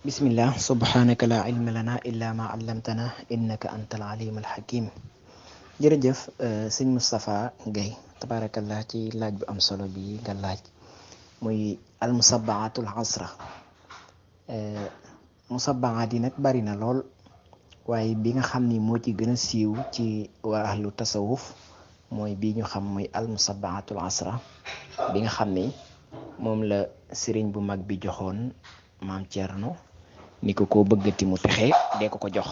bismillah subhanaka la ilma lana illa ma allamtana innaka antal alimul hakim. jërëjëf sëñ Moustapha Guèye tabarakallah ci laaj bu am solo bi nga laaj muy almusabaatul asra. musabbaat yi nag bari na lool waaye bi nga xam ni moo ci gën a siiw ci waa ahlu tasawuf mooy bii ñu xam muy almusabaatul asra bi nga xam ni moom la sëriñ bu mag bi joxoon maam Thierno ni ko koo bëggati mu texe dee ko jox.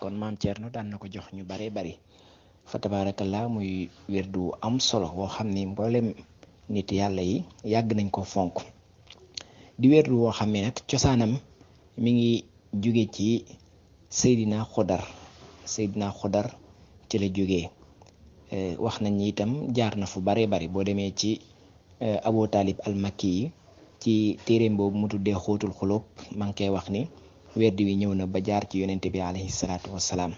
kon maam Thierno daan na ko jox ñu bare bari fa tabarakallah muy wirdu am solo woo xam ni mboolem nit yàlla yi yàgg nañ ko fonk di wirdu woo xam ne nag cosaanam mi ngi jóge ci Seydina Xodar ci la jógee. wax nañ ni itam jaar na fu bare bari boo demee ci Abu Talib al-Makki yi ci téeréem boobu mu tuddee xóotul xulóob maa ngi koy wax ni werdu wi ñëw na ba jaar ci yonente bi alayhi salaatu wassalaam.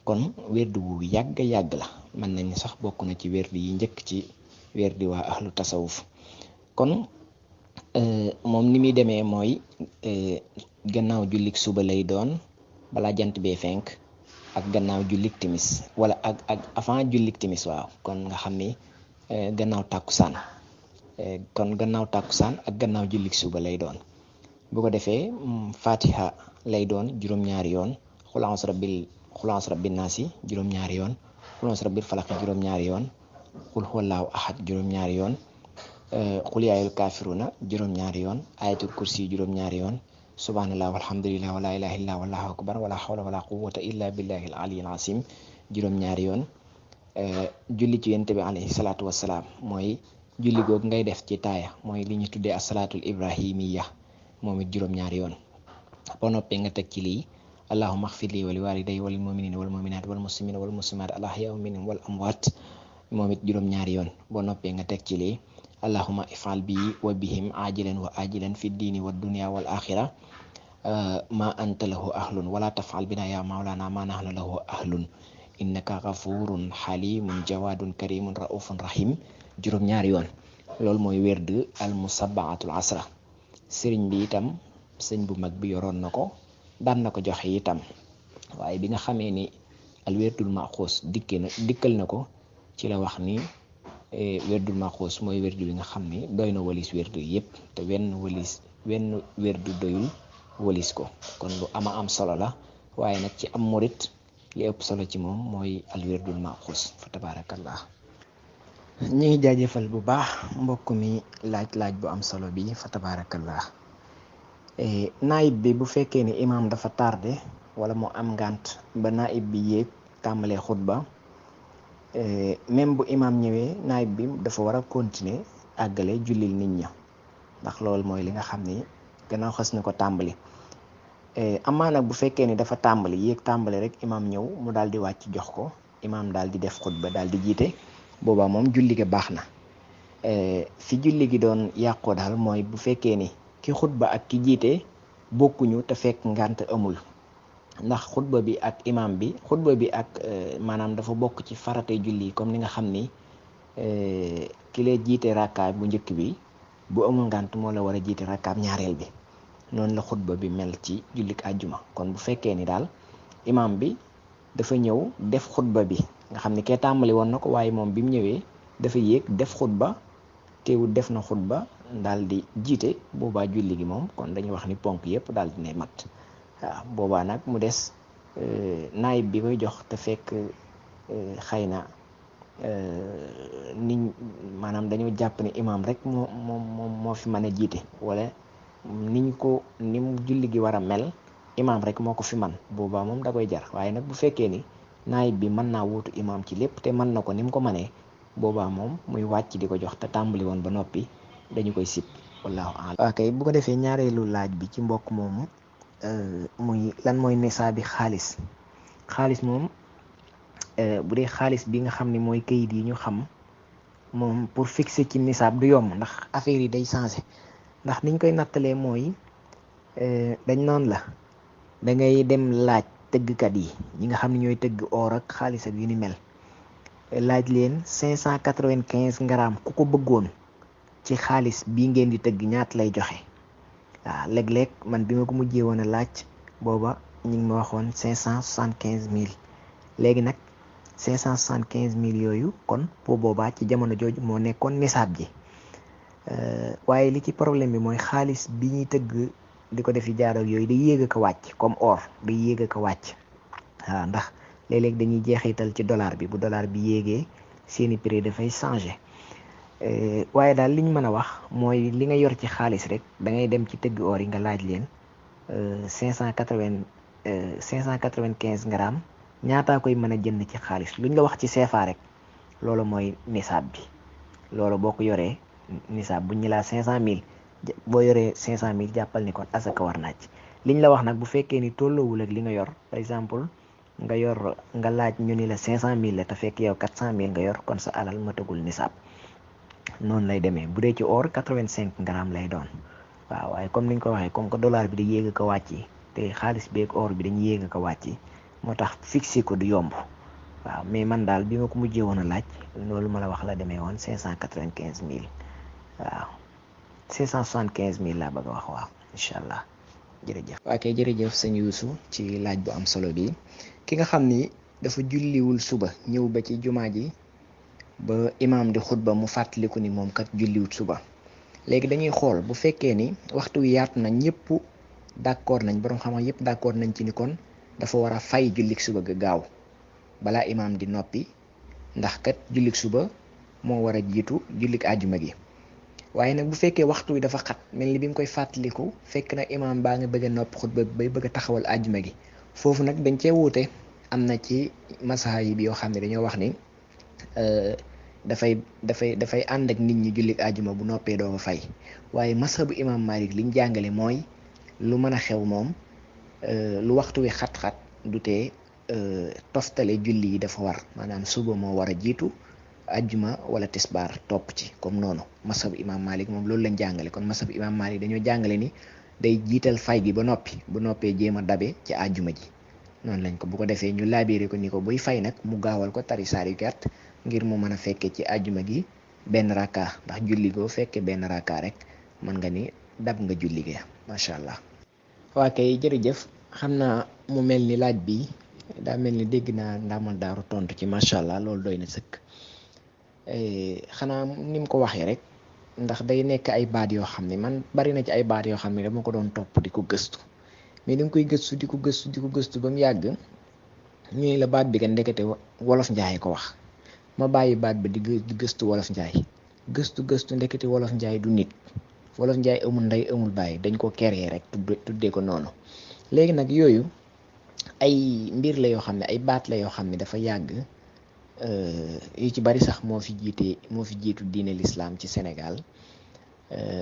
kon werdu bu yàgg la mën nañ sax bokk na ci werdu yi njëkk ci werdi waa ahlu tasawuf. kon moom ni muy demee mooy gannaaw jullik suba lay doon balaa jant bee fenk ak gannaaw jullik timis wala ak avant jullik timis. waaw kon nga xam ni gannaaw tàkkusaan ak gannaaw jullik suba lay doon. bu ko defee fatiha lay doon juróom-ñaari yoon, xul a'uuzu rabbin naasi juróom-ñaari yoon, xul a'uuzu rabbil falaq juróom-ñaari yoon, xul huwallaahu ahad juróom-ñaari yoon, xul yaa ayyuhal kaafiruuna juróom-ñaari yoon, ayatul kursi juróom-ñaari yoon, subhanallah walhamdulillah wala ilaha illa wallahu akbar wala hawla wala quwwata illa billahi al-aliyyil azim juróom-ñaari yoon. julli ci yonent bi alayhi salaatu wassalaam mooy julli googu ngay def ci taaya mooy li ñu tuddee as-salaatul ibrahimiyya moom it juróom-ñaari yoon. boo noppee nga teg ci lii allahumma ighfir li wa li walidayya wa lil mu'minina wal mu'minat wal muslimina wal muslimat al ahya'i minhum wal amwat moom it juróom-ñaari yoon. boo noppee nga teg ci lii allahumma if'al bi wa bihim ajilan wa ajilan fi diini wa dunya wal akhirah ma anta lahu ahlun wala taf'al bina ya mawlana ma nahnu lahu ahlun innaka ghafurun halimun jawadun karimun raufun rahim juróom-ñaari yoon. loolu mooy werd al musabbaatul asra. sëriñ bi itam sëñ bu mag bi yoroon na ko daan na ko joxe itam waaye bi nga xamee ni al werdul maxuus dikkal na ko ci la wax ni werdul maxuus mooy werdu bi nga xam ni doy na walis werdu yépp te wenn werdu doyul walis ko. kon lu am solo la waaye nag ci am murit li ëpp solo ci moom mooy al werdul maxuus fa tabarakallah. ñi ngi jaajëfal bu baax mbokk mi laaj bu am solo bi fa tabarakallah. naayib bi bu fekkee ni imaam dafa tardé wala mu am ngànt ba naayib bi yéeg tàmbalee xutba, même bu imaam ñëwee naayib bi dafa war a continuer àggale jullil nit ña ndax loolu mooy li nga xam ni gannaaw xas na ko tàmbali. amaa nag bu fekkee ni dafa yéeg tàmbali rek imaam ñëw mu daal di wàcc jox ko imaam daal di def xutba daal di jiite, boobaa moom julli gi baax na. fi julli gi doon yàqoo daal mooy bu fekkee ni ki xutba ak ki jiite bokkuñu te fekk ngànt amul, ndax xutba bi ak imaam bi maanaam dafa bokk ci farate julli comme ni nga xam ni ki lay jiite rakkaab bu njëkk bi bu amul ngànt moo la war a jiite rakkaab ñaareel bi. noonu la xutba bi mel ci jullik àjjuma. kon bu fekkee ni daal imaam bi dafa ñëw def xutba bi nga xam ni kee tàmbali woon na ko waaye moom bi mu ñëwee dafa yéeg def xutba teewul def na xutba daal di jiite, boobaa julli gi moom kon dañuy wax ni ponk yëpp daal di ne mat. waaw boobaa nag mu des naayib bi koy jox te fekk xëy na maanaam dañoo jàpp ni imaam rek moo fi mën a jiite wala ni mu julli gi war a mel imaam rek moo ko fi man, boobaa moom da koy jar. waaye nag bu fekkee ni naayib bi mën naa wuutu imaam ci lépp te mën na ko ni mu ko mënee, boobaa moom muy wàcc di ko jox te tàmbali woon ba noppi dañu koy sib wallahu a'lam. ok bu ko defee ñaareelu laaj bi ci mbokk moomu muy lan mooy nisaabi xaalis moom bu dee xaalis bi nga xam ne mooy kayit yi ñu xam moom pour fixer ci nisaab du yomb ndax affaire yi day changer. ndax niñ koy nattalee mooy dañ naan la da ngay dem laaj tëggkat yi ñi nga xam ne ñooy tëgg or ak xaalis ak yu ni mel, laaj leen 595 grammes ku ko bëggoon ci xaalis bii ngeen di tëgg ñaat lay joxe. waaw léeg-léeg man bi ma ko mujjee woon a laaj booba ñu ngi ma waxoon 575 000 léegi nag 575 000 yooyu kon bu boobaa ci jamono jooju moo nekkoon nisaab ji waaye li ci problème bi mooy xaalis bi ñuy tëgg di ko defi jaar ak yooyu day yéeg ak a wàcc comme or day yéeg ak a wàcc waaw ndax léeg-léeg dañuy jeexital ci dollar bi bu dollar bi yéegee seeni prix dafay changer waaye daal li ñu mën a wax mooy li nga yor ci xaalis rek da ngay dem ci tëgg or yi nga laaj leen 595 grammes ñaataa koy mën a jënd ci xaalis luñ la wax ci CFA rek loolu mooy nisaab bi loolu boo ko yoree nisaab buñ ñu laa 500000 boo yoree 500000 jàppal ni kon asaka war naa ci liñ la wax nag bu fekkee ni tolloowul ak li nga yor par exemple nga laaj ñu ni la 500000 la te fekk yow 400000 nga yor kon sa alal matagul nisaab noonu lay demee bu dee ci or 85 grammes lay doon waaw waaye comme ni ñu ko waxee comme que dollar bi da yéeg a ko wàcc te xaalis beeg or bi dañuy yéeg a ko wàcc moo tax fixé ko du yomb waaw mais man daal bi ma ko mujjee woon a laaj loolu ma la wax la demee woon 595000 waaw 575000 laa bëgg a wax waaw incha allah jërëjëf. waa kay jërëjëf sëñ Youssou ci laaj bu am solo bi ki nga xam ni dafa julliwul suba ñëw ba ci jumaa ji ba imaam di xutba mu fàttaliku ni moom kat julliwut suba léegi dañuy xool bu fekkee ni waxtu wi yaatu na ñëpp d'accord nañ borom xam-xam yëpp d'accord nañ ci ni kon dafa war a fay jullik suba ga gaaw balaa imaam di noppi ndax kat jullik suba moo war a jiitu jullik àjjuma gi waaye nag bu fekkee waxtu wi dafa xat mel ni bi mu koy fàttaliku fekk na imaam baa nga bëgg a noppi xutba bay bëgg a taxawal àjjuma gi foofu nag dañ cee wuute am na ci masaahib yoo xam ne dañoo wax ni dafay ànd ak nit ñi jullik àjjuma bu noppee doo ko fay waaye masabu imaam Malik liñ jàngale mooy lu mën a xew moom lu waxtu wi xat-xat du tee toftale julli yi dafa war maanaam suba moo war a jiitu àjjuma wala tisbaar topp ci comme noonu masabu imaam Malik moom loolu lañ jàngale kon masabu imaam Malik dañoo jàngale ni day jiital fay gi ba noppi bu noppee jéem a dabe ci àjjuma ji noonu lañ ko bu ko defee ñu laabiire ko ni ko buy fay nag mu gaawal ko tari saar yu gàtt ngir mu mën a fekkee ci àjjuma gi benn rakka ndax julli goo fekkee benn rakka rek mën nga ni dab nga julli ga macha allah. waa kay jërëjëf xam naa mu mel ni laaj bi daa mel ni dégg naa ndaamal daaru tontu ci macha allah loolu doy na sëkk xanaa ni mu ko waxee rek ndax day nekk ay baat yoo xam ne man bari na ci ay baat yoo xam ne dama ko doon topp di ko gëstu mais da nga koy gëstu di ko gëstu ba mu yàgg ñu ne la baat bi nga ndekete wolof njaay ko wax ma bàyyi baat bi di gëstu wolof njaay gëstu ndekete wolof njaay du nit wolof njaay amul ndey amul bàyyi dañ ko créer rek tuddee ko noonu léegi nag yooyu ay mbir la yoo xam ne ay baat la yoo xam ne dafa yàgg yu ci bari sax moo fi jiitu diine l'islam ci Sénégal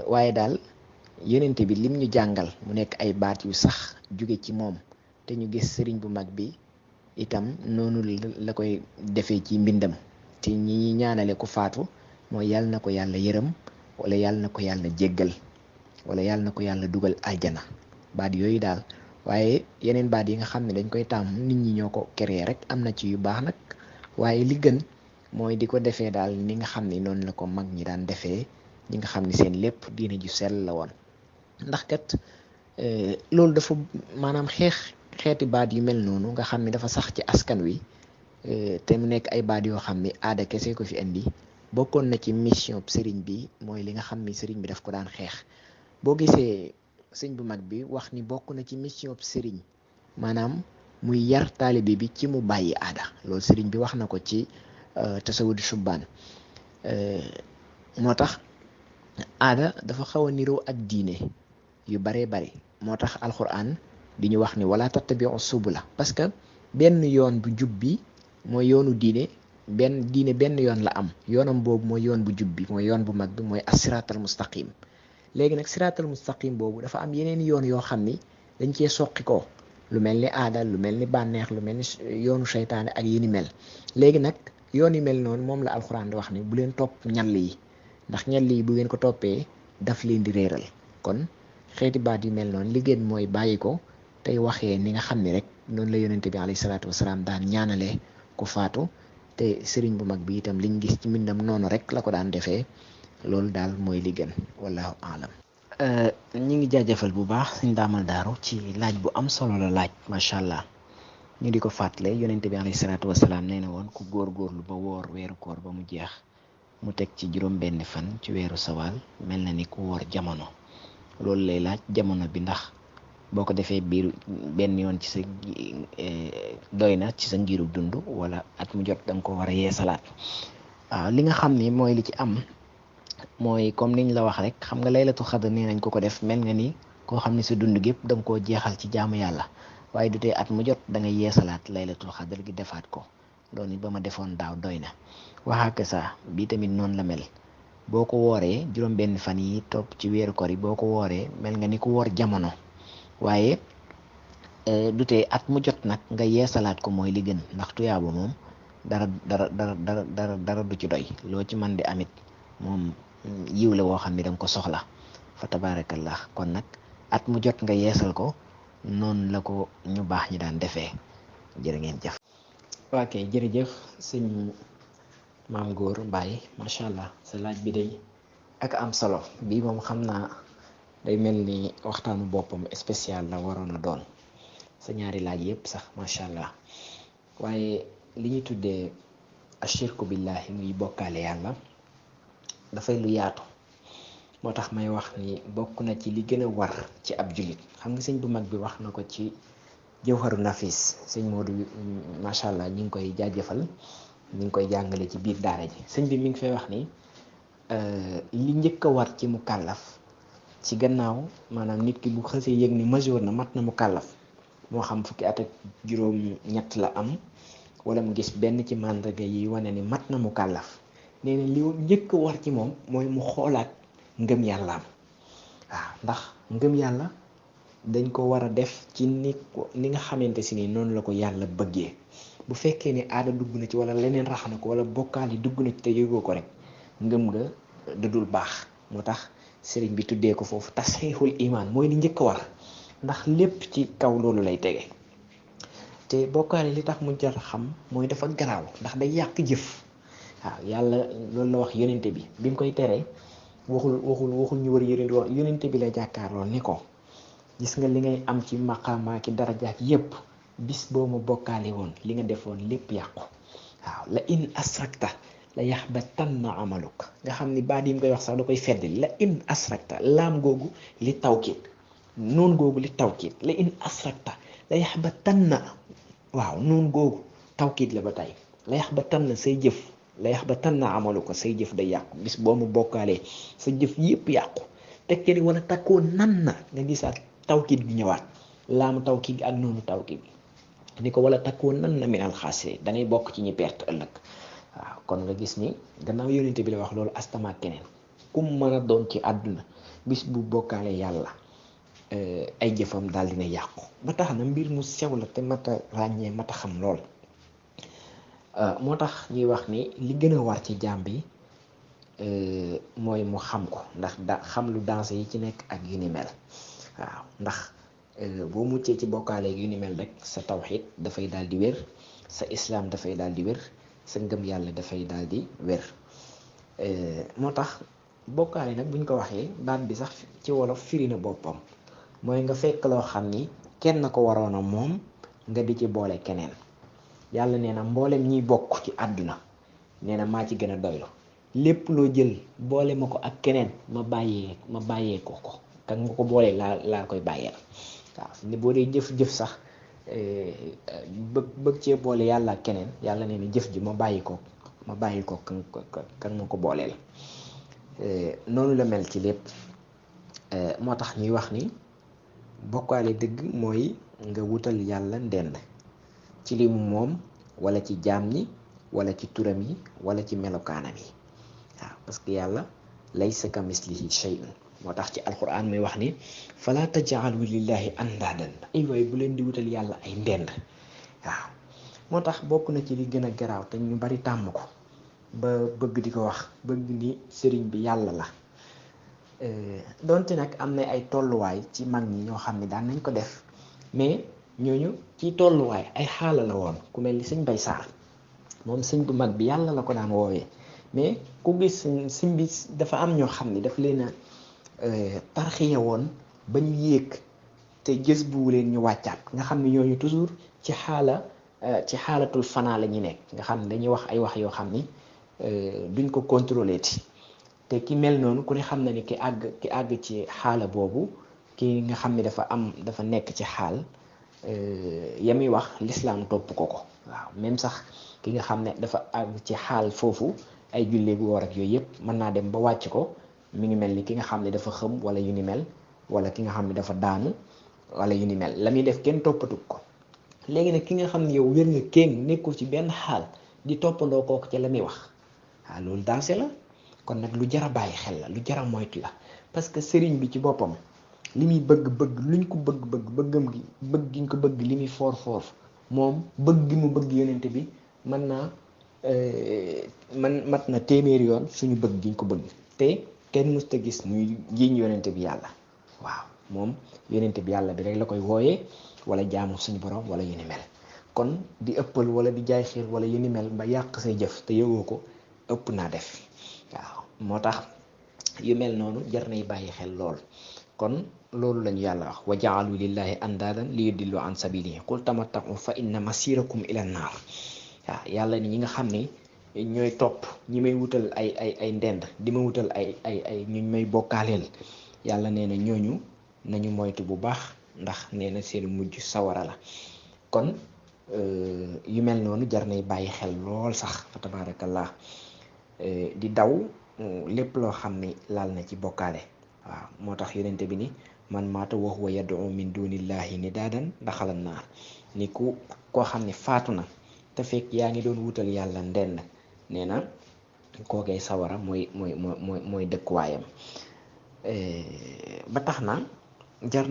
waaye daal yonente bi lim ñu jàngal mu nekk ay baat yu sax jóge ci moom te ñu gis sëriñ bu mag bi itam noonu la koy defee ci mbindam te ñi ñaanale ku faatu mooy yàlla na ko yàlla yërëm wala yàlla na ko yàlla jéggal wala yàlla na ko yàlla dugal aljana baat yooyu daal waaye yeneen baat yi nga xam ne dañ koy tàmm nit ñi ñoo ko créer rek am na ci yu baax nag waaye li gën mooy di ko defee daal ni nga xam ne noonu la ko mag ñi daan defee ñi nga xam ne seen lépp diine ju sell la woon ndax kat loolu dafa maanaam xeeti baat yu mel noonu nga xam ne dafa sax ci askan wi te mu nekk ay baat yoo xam ne aada kese ko fi indi bokkoon na ci mission sëriñ bi mooy li nga xam ni sëriñ bi daf ko daan xeex boo gisee sëñ bu mag bi wax ni bokk na ci mission sëriñ maanaam muy yar taalibe bi ci mu bàyyi aada loolu sëriñ bi wax na ko ci tasawudu subbaan moo tax aada dafa xaw a niroo ak diine yu baree bari moo tax alxuraan di ñu wax ni wala tattabi'u subula parce que benn yoon bu jub bi mooy yoonu diine benn yoon la am yoonam boobu mooy yoon bu jub bi mooy yoon bu mag bi mooy as-siraatal mustaqim léegi nag siraatal mustaqim boobu dafa am yeneen yoon yoo xam ni dañ cee soqi ko lu mel ni aada lu mel ni bànneex lu mel ni yoonu seytaane ak yi ni mel léegi nag yoon yu mel noonu moom la alxuraan di wax ni bu leen topp ñall yi ndax ñall yi bu ngeen ko toppee daf leen di réeral kon xeeti baat yu mel noonu li gën mooy bàyyi ko tey waxee ni nga xam ni rek noonu la yonente bi alayhi salaatu wasalaam daan ñaanale ku faatu te sëriñ bu mag bi itam liñ gis ci mbindam noonu rek la ko daan defee loolu daal mooy li gën wallahu aalam. ñi ngi jaajëfal bu baax suñ daamal daaru ci laaj bu am solo la laaj macha allah. ñu di ko fàttale yonente bi alayhi salaatu wasalaam nee na woon ku góorgóorlu ba woor weeru koor ba mu jeex mu teg ci juróom benn fan ci weeru sawaal mel na ni ku woor jamono. loolu lay laaj jamono bi ndax boo ko defee biir benn yoon ci sa doy na ci sa ngiru dund wala at mu jot danga ko war a yeesalaat. waaw li nga xam ni mooy li ci am mooy comme niñ la wax rek xam nga laylatu xadr nee nañ ko def mel nga ni koo xam ne sa dund gépp danga koo jeexal ci jaamu yàlla waaye du tee at mu jot da nga yeesalaat laylatul xadr gi defaat ko loolu ba ma defoon daaw doy na waxaake sa bii tamit noonu la mel boo ko wooree juróom benn fan yi topp ci weeru koor yi boo ko wooree mel nga ni ku woor jamono waaye du tee at mu jot nag nga yeesalaat ko mooy li gën ndax tuyaaba moom dara du ci doy loo ci man di amit moom yiw la woo xam ne danga ko soxla fa tabaarakallah kon nag at mu jot nga yeesal ko noonu la ko ñu baax ñi daan defee jërë ngeen jëf. ok jërëjëf sëñ maam góor Mbaye macha allah sa laaj bi day ak am solo bii moom xam naa day mel ni waxtaanu boppam spécial la waroon a doon sa ñaari laaj yëpp sax macha allah waaye li ñu tuddee ashirku billahi muy bokkaale yàlla dafay lu yaatu moo tax may wax ni bokk na ci li gën a war ci ab jullit xam nga sëñ bu mag bi wax na ko ci jawharu nafis sëñ Modou macha allah ñi ngi koy jaajëfal ñi ngi koy jàngale ci biir daara ji sëñ bi mi ngi fay wax ni li njëkk a war ci mu kàllaf ci gannaaw maanaam nit ki bu xësee yëg ni majeur na mat na mu kàllaf moo xam fukki at ak juróom ñett la am wala mu gis benn ci màndarga yi wane ni mat na mu kàllaf nee na li njëkk a war ci moom mooy mu xoolaat ngëm yàllaam waaw ndax ngëm yàlla dañ ko war a def ci ni nga xamante si ni noonu la ko yàlla bëggee bu fekkee ni aada dugg na ci wala leneen rax na ko wala bokkaal yi dugg na ci te yëgoo ko rek ngëm nga dadul baax moo tax sëriñ bi tuddee ko foofu tasxiixul imaan mooy li njëkk a war ndax lépp ci kaw loolu lay tege te bokkaale li tax mu jar a xam mooy dafa garaaw ndax day yàq jëf waaw yàlla loolu la wax yonente bi mu koy teree waxul ñu war yonente bi la jàkkaarloo ni ko gis nga li ngay am ci maqaamaa ki darajaak yépp bis boo ma bokkaale woon li nga defoon lépp yàqu waaw la in asrakta la yaxbatanna amaluk nga xam ni baat yi mu koy wax sax da koy fedd la in asrakta laam googu li tawkiit noon googu li tawkiit la in asrakta la yaxbatanna waaw noon googu tawkiit la ba tey la yaxbatanna say jëf la yaxbatanna amaluka say jëf day yàqu bis boo ma bokkaalee sa jëf yépp yàqu tekke ni wala takkoo nan na nga gisaat tawkiit gi ñëwaat laamu tawkiit gi ak noonu tawkiit gi ni ko wala takkoo nan na minal xaasiriin dangay bokk ci ñi perte ëllëg waaw kon nga gis ni gannaaw yonente bi la wax loolu astama keneen kum mën a doon ci àdduna bis bu bokkaale yàlla ay jëfam daal dina yàqu ba tax na mbir mu sew la te mat a ràññee mat a xam lool moo tax ñuy wax ni li gën a war ci jaam bi mooy mu xam ko ndax xam lu danse yi ci nekk ak yu ni mel waaw ndax boo muccee ci bokkaale yu ni mel rek sa tawxiid dafay daal di wér sa islaam dafay daal di wér sa ngëm yàlla dafay daal di wér moo tax bokkaale nag buñ ko waxee baat bi sax ci wolof firi na boppam mooy nga fekk loo xam ni kenn ko waroon a moom nga di ci boole keneen yàlla nee na mboolem ñiy bokk ci àdduna nee na maa ci gën a doylu lépp loo jël boole ma ko ak keneen ma bàyyee ko kan nga ko boolee laa koy bàyyeel waaw ni boo dee jëf sax bëgg cee boole yàlla ak keneen yàlla nee na jëf ji ma bàyyi ko kan nga ko booleel noonu la mel ci lépp moo tax ñuy wax ni bokkaale dëgg mooy nga wutal yàlla ndend ci li mu moom wala ci jaam ñi wala ci turam yi wala ci melokaanam yi waaw parce que yàlla laysa ka mislihi shay'un moo tax ci alquran muy wax ni fala taj'alu lillahi andaadan ay waay bu leen di wutal yàlla ay ndend waaw moo tax bokk na ci li gën a garaaw te ñu bari tàmm ko ba bëgg di ko wax bëgg ni sëriñ bi yàlla la donte nag am na ay tolluwaay ci mag ñi ñoo xam ne daan nañ ko def mais ñooñu ci tolluwaay ay xaala la woon ku mel ni sëñ Bay Saar moom sëñ bu mag bi yàlla la ko daan woowee mais ku gis sëñ bi dafa am ñoo xam ne daf leen a tarxiya woon ba ñu yéeg te gës bu leen ñu wàccaat nga xam ne ñooñu toujours ci xaalatul fanaa la ñu nekk nga xam ne dañuy wax ay wax yoo xam ni duñ ko contrôler ti te ki mel noonu ku ne xam na ni ki àgg ci xaala boobu ki nga xam ne dafa nekk ci xaal ya muy wax lislaam topp ko waaw même sax ki nga xam ne dafa àgg ci xaal foofu ay jullee gu woor ak yooyu yëpp mën naa dem ba wàcc ko mi ngi mel ni ki nga xam ne dafa xëm wala yu ni mel wala ki nga xam ne dafa daanu wala yu ni mel la muy def kenn toppatu ko léegi nag ki nga xam ne yow wér nga kéng nekkul ci benn xaal di toppandoo kooku ca la muy wax waaw loolu dansé la kon nag lu jar a bàyyi xel la lu jar a moytu la parce que sëriñ bi ci boppam li muy bëgg luñ ko bëggam gi bëgg giñ ko bëgg li muy foor moom bëgg gi mu bëgg yonente bi mën naa mat na téeméeri yoon suñu bëgg giñ ko bëgg te kenn musta gis muy jiiñ yonente bi yàlla waaw moom yonente bi yàlla bi rek la koy wooyee wala jaamu suñu borom wala yu ni mel kon di ëppal wala di jaay xiir wala yu ni mel ba yàq say jëf te yëgoo ko ëpp naa def waaw moo tax yu mel noonu jar nay bàyyi xel lool kon loolu lañu yàlla wax wa jaalu lillahi andaadan li yudillu an sabilihi qul tamatta'u fa inna masirakum ila naar waaw yàlla ni ñi nga xam ne ñooy topp ñi may wutal ay ndend di ma wutal ay ñu may bokkaaleel yàlla nee na ñooñu nañu moytu bu baax ndax nee na seen mujj sawara la kon yu mel noonu jar nay bàyyi xel lool sax fa tabaarakallah di daw lépp loo xam ni laal na ci bokkaale waaw moo tax yonente bi ni man maata wa huwa yad'u min dunillahi nidaadan daxala naar ni koo xam ne faatu na te fekk yaa ngi doon wutal yàlla ndend nee na kookee sawara mooy dëkkuwaayam ba tax na jar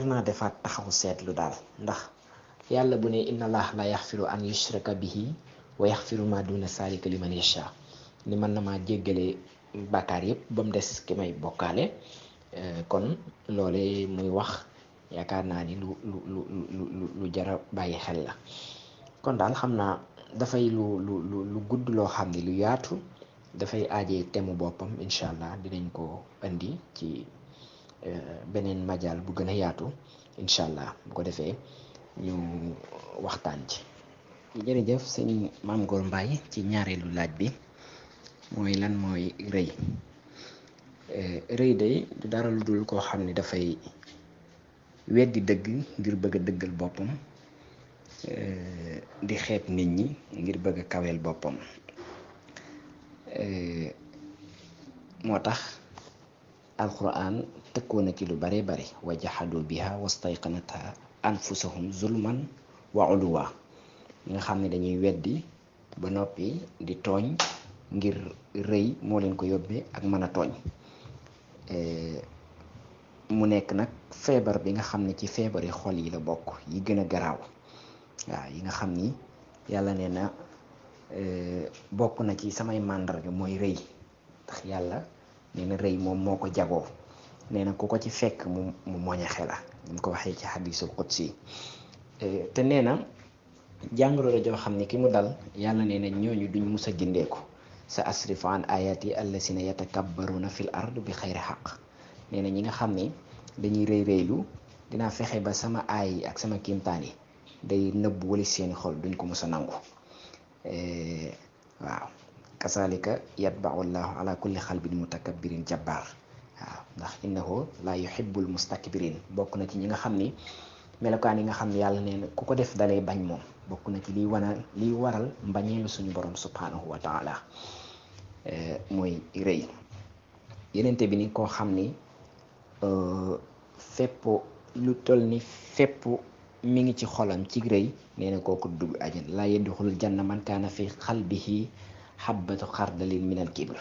naa defaat taxaw seetlu daal ndax yàlla bu ne inna allah la yaxfiru an yushraka bihi wa yaxfiru ma duna salika liman yasha ni mën na maa jéggale bàkkaar yépp ba mu des ki may bokkaale kon loole muy wax yaakaar naa ni lu jara bàyyi xel la kon daal xam naa dafay lu gudd loo xam ni lu yaatu dafay aajee temu boppam incha allah dinañ ko indi ci beneen majaal bu gën a yaatu incha allah bu ko defee ñu waxtaan ci jërëjëf sëñ Maam Góor Mbaay ci ñaareelu laaj bi mooy lan mooy rëy day du dara lu dul koo xam ne dafay weddi dëgg ngir bëgg a dëggal boppam di xeeb nit ñi ngir bëgg a kaweel boppam moo tax alquran tëkkoo na ci lu bare bare wa jahadu biha wastayqanatha anfusahum zulman wa uluwa nga xam ne dañuy weddi ba noppi di tooñ ngir rëy moo leen ko yóbbee ak mën a tooñ mu nekk nag feebar bi nga xam ne ci feebari xol yi la bokk yi gën a garaaw waaw yi nga xam ni yàlla nee na bokk na ci samay màndarga mooy rëy ndax yàlla nee na rëy moom moo ko jagoo nee na ku ko ci fekk mu moñaxe la ñu ko waxee ci hadisul qudsi te nee na jàngoro la joo xam ne ki mu dal yàlla nee na ñooñu duñ mus a gindeeku sa asrif an ayati allasina yatakabbaruna fil ard bi xayri xaq nee na ñi nga xam ne dañuy rëylu dinaa fexe ba sama aay ak sama kiimtaan yi day nëbb wali seeni xol duñ ko mus a nangu waaw kasalika yatba'u llahu ala kulli xalbin mutakabbirin jabbar waaw ndax innahu la yuhibbul mustakbirin bokk na ci ñi nga xam ni melokaan yi nga xam ne yàlla nee na ku ko def dalay bañ moom bokk na ci liy waral mbañeelu suñu borom subhanahu wa taala mooy rëy yenente bi ni koo xam ni fépp lu toll ni fépp mi ngi ci xolam ci rëy nee na kooku dugg ajana laa yadxulul janna man kaana fi xalbihi xabbatu xardalin minal kibr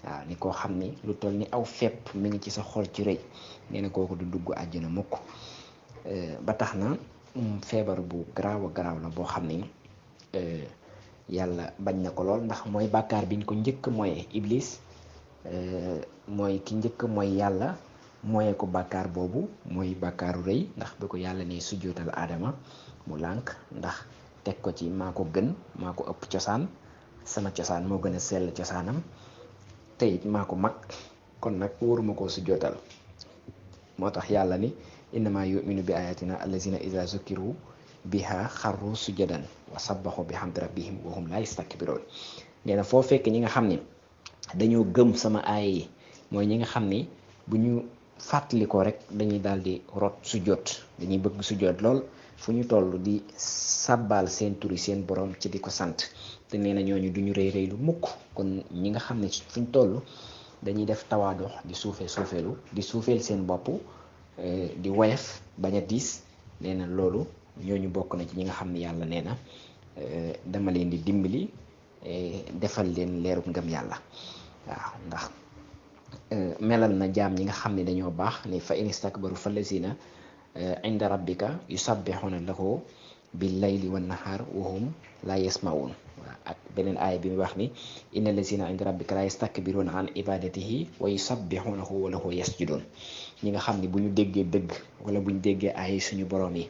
waaw ni koo xam ni lu toll ni aw fépp mi ngi ci sa xol ci rëy nee na kooku du dugg àjjana mukk ba tax na feebar bu garaaw a garaaw la boo xam ni yàlla bañ na ko lool ndax mooy bàkkaar biñ ko njëkk mooy iblis mooy ki njëkk mooy yàlla mooyee ko bàkkaar boobu mooy bàkkaaru rëy ndax bi ko yàlla ne sujjóotal aadama mu lànk ndax teg ko ci maa ko gën maa ko ëpp cosaan sama cosaan moo gën a sell cosaanam te it maa ko mag kon nag waruma koo sujjootal. moo tax yàlla ni innama yuminu bi ayatina allazina iza zukiru biha xarru sujjadan wa sabbaxu bi hamdi rabbihim wa hum la yastakbiroon. nee na foo fekk ñi nga xam ni dañoo gëm sama aaya yi mooy ñi nga xam ni bu ñu fàttali ko rek dañuy daal di rot sujjoot, dañuy bëgg sujjoot lool fu ñu toll di sàbbaal seen turi seen borom ci di ko sant. te nee na ñooñu duñu rëy rëy lu mukk. kon ñi nga xam ne fu ñu toll dañuy def tawaadox di suufeelu di suufeel seen bopp, di woyof bañ a diis. nee na loolu ñooñu bokk na ci ñi nga xam ne yàlla nee na dama leen di dimbali, defal leen leerub ngëm yàlla. waaw ndax melal na jaam ñi nga xam ne dañoo baax ni fa in istakbaru fa lazina inda rabbika yusabbihuna lahu bil layli wan nahar wa hum la yasmaun. ak beneen aaya bi mu wax ni inna lazina inda rabbika la yastakbiruna an ibadatihi wa yusabbihunahu wa lahu yasjudun. ñi nga xam ne bu ñu déggee dëgg wala bu ñu déggee aaya suñu borom yi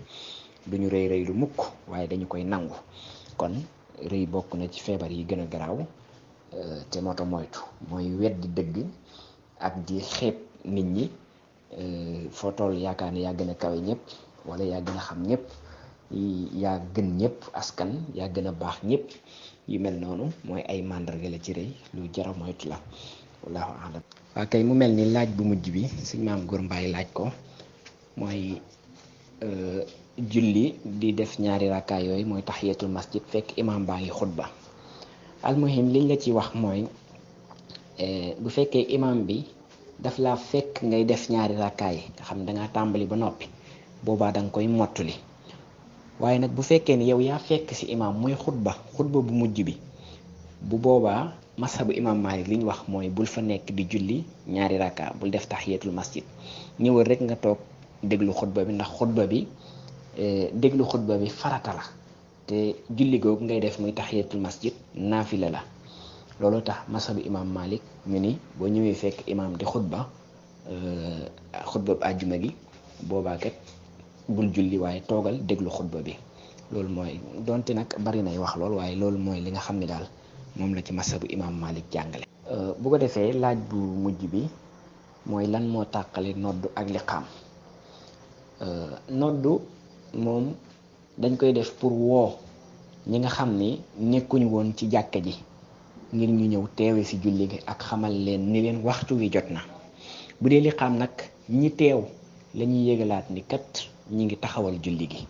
duñu rëy rëy lu mukk waaye dañu koy nangu. kon rëy bokk na ci feebar yi gën a garaaw te moo tax moytu mooy weddi dëgg ak di xeeb nit ñi. foo toll yaakaar ne yaa gën a kawe ñëpp wala yaa gën a xam ñëpp, yaa gën ñëpp askan, yaa gën a baax ñëpp. yu mel noonu mooy ay màndarga la ci rëy lu jara moytu la. wallahu alam. waa kay mu mel ni laaj bu mujj bi suñ maam Góor Mbaay laaj ko mooy julli di def ñaari rakkaay yooyu mooy tahiyatul masjid fekk imam baa ngi xutba. almuhim liñ la ci wax mooy bu fekkee imam bi daf laa fekk ngay def ñaari rakkaay nga xam ne dangaa tàmbali ba noppi, boobaa danga koy mottali. waaye nag bu fekkee ni yow yaa fekk ci imam muy xutba bu mujj bi, bu boobaa masabu imam Malik li ñu wax mooy bul fa nekk di julli ñaari rakka, bul def tahiyatul masjid. ñëwal rek nga toog déglu xutba bi, ndax xutba bi déglu xutba bi farata la, te julli googu ngay def muy tahiyatul masjid naafila la. loolu tax masabu imam Malik ñu ni boo ñëwee fekk imam di xutba àjjuma gi, boobaa kat bul julli waaye toogal déglu xutba bi. loolu mooy donte nag bari nay wax lool, waaye loolu mooy li nga xam ne daal moom la ci masabu imam Malik jàngale. bu ko defee laaj bu mujj bi mooy lan moo tàqale noddu ak liqaam. noddu moom dañ koy def pour woo ñi nga xam ni nekkuñu woon ci jàkka ji ngir ñu ñëw teewe ci julli gi ak xamal leen ni leen waxtu wi jot na. bu dee liqaam nag ñi teew la ñuy yëgalaat ni kat ñi ngi taxawal julli gi.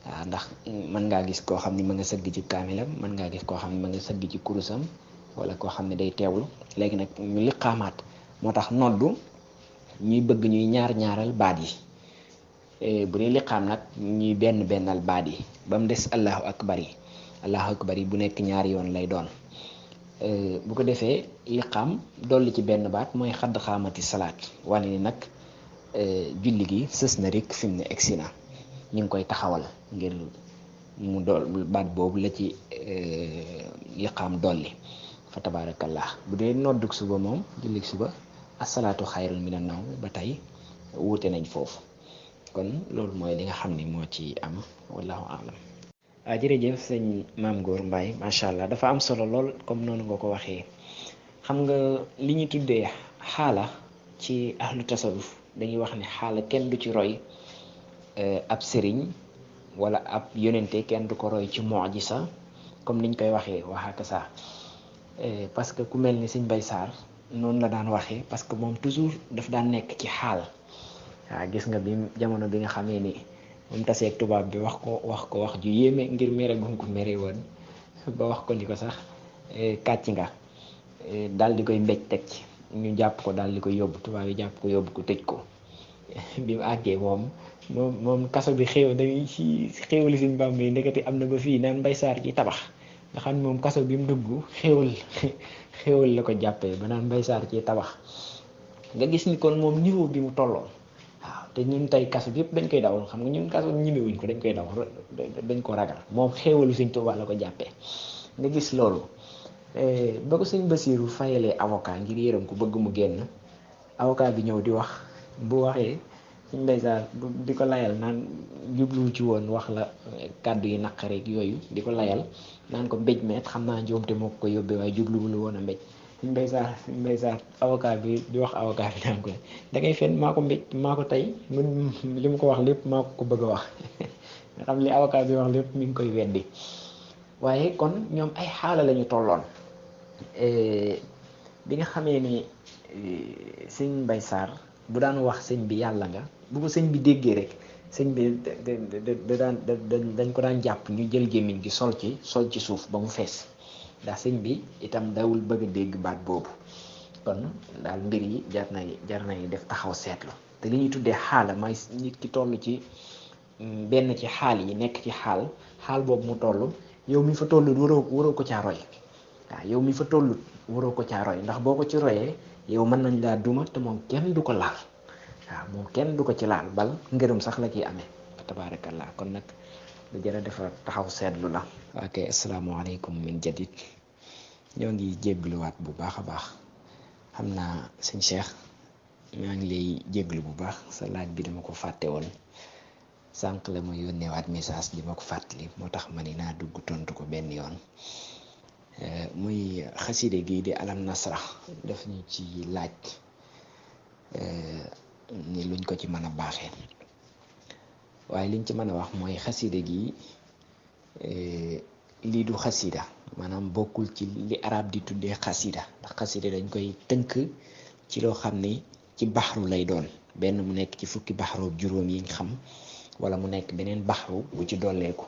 waaw ndax mën ngaa gis koo xam ni ma nga sëgg ci kaamilam, mën ngaa gis koo xam ne ma nga sëgg ci kurusam, wala koo xam ne day teewlu. léegi nag ñu liqaamaat, moo tax noddu ñuy bëgg ñuy ñaaral baat yi. bu dee liqaam nag ñuy bennal baat yi ba mu des allahu akbar yi bu nekk ñaari yoon lay doon. bu ko defee liqaam dolli ci benn baat mooy xadd xaamati salaat, wane ni nag julli gi sës na rek fi mu ne egsi na, ñu ngi koy taxawal ngir mu dool baat boobu la ci liqaam dolli. fa tabaarakallah. bu dee nodduk suba moom jullik suba asalaatu xayrun minan nawm ba tey wuute nañ foofu. kon loolu mooy li nga xam ni moo ci am, wallahu alam. jërëjëf sëñ maam Góor Mbaay, macha allah dafa am solo lool comme noonu nga ko waxee. xam nga li ñu tuddee xaala ci ahlu tasawuf dañuy wax ne xaala kenn du ci roy ab sëriñ wala ab yonente, kenn du ko roy ci mu'jiza comme niñ koy waxee waxaaka saa. parce que ku mel ni sëñ Bay Saar noonu la daan waxee, parce que moom toujours daf daan nekk ci xaal. waaw gis nga bi jamono bi nga xamee ni moom taseeg tubaab bi wax ju yéeme ngir mere gum ko mere woon, ba wax ko ni ko sax kàcc nga, daal di koy mbéj teg ci, ñu jàpp ko daal di koy yóbbu, tubaab yi jàpp ko yóbbu ko tëj ko. bi mu àggee moom kaso bi dañuy ci xéewali Sëñ Bàmba yi ndekete am na ba fii naan Mbay Saar ci tabax, nga xam ne moom kaso bi mu dugg xéewal la ko jàppee ba naan Mbay Saar ci tabax. nga gis ni kon moom niveau bi mu tolloon. waaw te ñun tey kaso bi yëpp dañ koy daw, xam nga ñun kaso ñimewuñ ko, dañ koy daw, dañ ko ragal. moom xéewalu Sëñ Tuubaa la ko jàppee. nga gis loolu ba ko Sëñ Basiiru fayalee avocat ngir yërëm ko bëgg mu génn, avocat bi ñëw di wax, bu waxee Sëñ Mbay Saar di ko layal naan jubluwu ci woon wax la kàddu yi naqareeg yooyu, di ko layal naan ko mbéj meet xam naa njuumte moo ko yóbbee waaye jubluwul woon a mbéj. Mbaye Sarr avocat bi di wax avocat bi naan ko da ngay fen maa ko mbéj maa ko tey li mu ko wax lépp maa ko bëgg a wax nga xam li avocat bi wax lépp mi ngi koy weddi. waaye kon ñoom ay xaala lañu tolloon bi nga xamee ni sëñ Mbaye Sarr bu daan wax sëñ bi yàlla nga bu ko sëñ bi déggee rek sëñ bi dañ ko daan jàpp ñu jël gémmiñ gi sol ci suuf ba mu fees ndax sëñ bi itam dawul bëgg a dégg baat boobu. kon daal mbir yi jar nay def taxaw seetlu te li ñuy tuddee xaala mooy nit ki toll ci benn ci xaal yi nekk ci xaal boobu mu toll yow mi fa tollut waroo ko caa roy waaw yow mi fa tollut waroo ko caa roy ndax boo ko ci royee yow mën nañ laa duma te moom kenn du ko laal waaw moom kenn du ko ci laal bal ngërëm sax la ciy amee tabaarakallah kon nag lu jërë dafa taxaw seetlu la. ok asalaamaaleykum min jadid ñoo ngi jéggluwaat bu baax a baax xam naa sëñ Cheikh maa ngi lay jégglu bu baax sa laaj bi dama ko fàtte woon sànq la ma yónneewaat message di ma ko fàttali moo tax ma ni naa dugg tontu ko benn yoon muy xaside gi di alam nasra def ñu ci laaj ni luñ ko ci mën a baaxee waaye liñ ci mën a wax mooy xaside gi lii du xasida maanaam bokkul ci li arab di tuddee xasida ndax xasida dañ koy tënk ci loo xam ni ci baxru lay doon benn mu nekk ci fukki baxru juróom yi ñu xam wala mu nekk beneen baxru bu ci dolleeku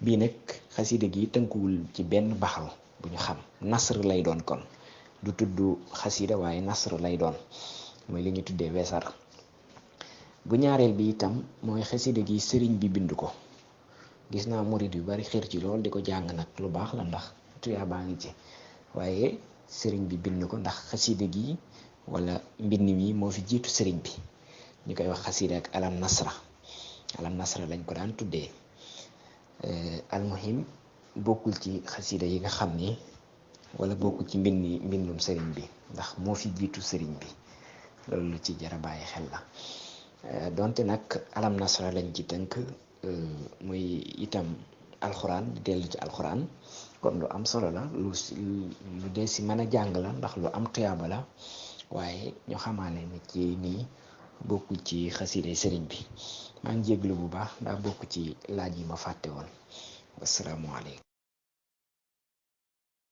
bii nag xasida gi tënkuwul ci benn baxru bu ñu xam nasr lay doon kon du tudd xasida waaye nasr lay doon mooy li ñu tuddee wesar bu ñaareel bi itam mooy xasida gi sëriñ bi bind ko gis naa murid yu bari xër ci lool di ko jàng nag lu baax la ndax tuyaa baa ngi ci waaye sëriñ bi bind ko ndax xasida gi wala mbind mi moo fi jiitu sëriñ bi ñu koy wax xasida ak alam nasra lañ ko daan tuddee almuhim bokkul ci xasida yi nga xam ni wala bokkul ci mbindum sëriñ bi ndax moo fi jiitu sëriñ bi loolu lu ci jara bàyyi xel la donte nag alam nasra lañ ci tënk muy itam alxuraan di dellu ci alxuraan kon lu am solo la lu dee si mën a jàng la ndax lu am tuyaaba la waaye ñu xamaale ni ci nii bokkul ci xasida sëriñ bi maa ngi jéglu bu baax ndax bokk ci laaj yi ma fàtte woon wassalaamu aleykum